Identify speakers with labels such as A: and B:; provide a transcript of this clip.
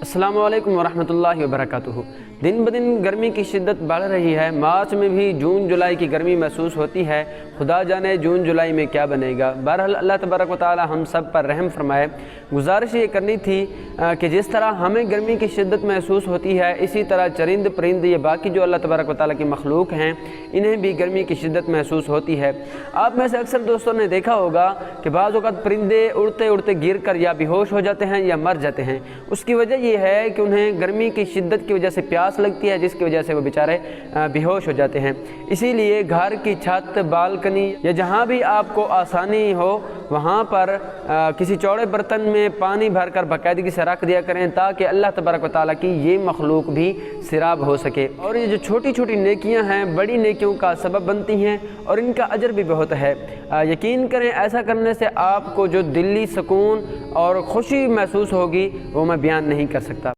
A: अस्सलामु अलैकुम वरहमतुल्लाहि वबरकातुहू। दिन ब दिन गर्मी की शिद्दत बढ़ रही है। मार्च में भी जून जुलाई की गर्मी महसूस होती है। खुदा जाने जून जुलाई में क्या बनेगा। बहरहाल अल्लाह तबारक व तआला हम सब पर रहम फरमाए। गुजारिश ये करनी थी कि जिस तरह हमें गर्मी की शिद्दत महसूस होती है, इसी तरह चरिंद परिंद ये बाकी जो अल्लाह तबारक व तआला की मखलूक हैं, इन्हें भी गर्मी की शिद्दत महसूस होती है। आप में से अक्सर दोस्तों ने देखा होगा कि बाज़ औक़ात परिंदे उड़ते उड़ते गिर कर या बेहोश हो जाते हैं या मर जाते हैं। उसकी वजह ये है कि उन्हें गर्मी की शिद्दत की वजह से प्यास लगती है, जिसकी वजह से वो बेचारे बेहोश हो जाते हैं। इसीलिए घर की छत, बालकनी या जहाँ भी आपको आसानी हो वहाँ पर किसी चौड़े बर्तन में पानी भरकर बाकायदगी से रख दिया करें, ताकि अल्लाह तबारक व तआला की ये मखलूक भी सिराब हो सके। और ये जो छोटी छोटी नेकियां हैं, बड़ी नेकियों का सबब बनती हैं और इनका अजर भी बहुत है। यकीन करें, ऐसा करने से आपको जो दिली सुकून और खुशी महसूस होगी वो मैं बयान नहीं कर सकता।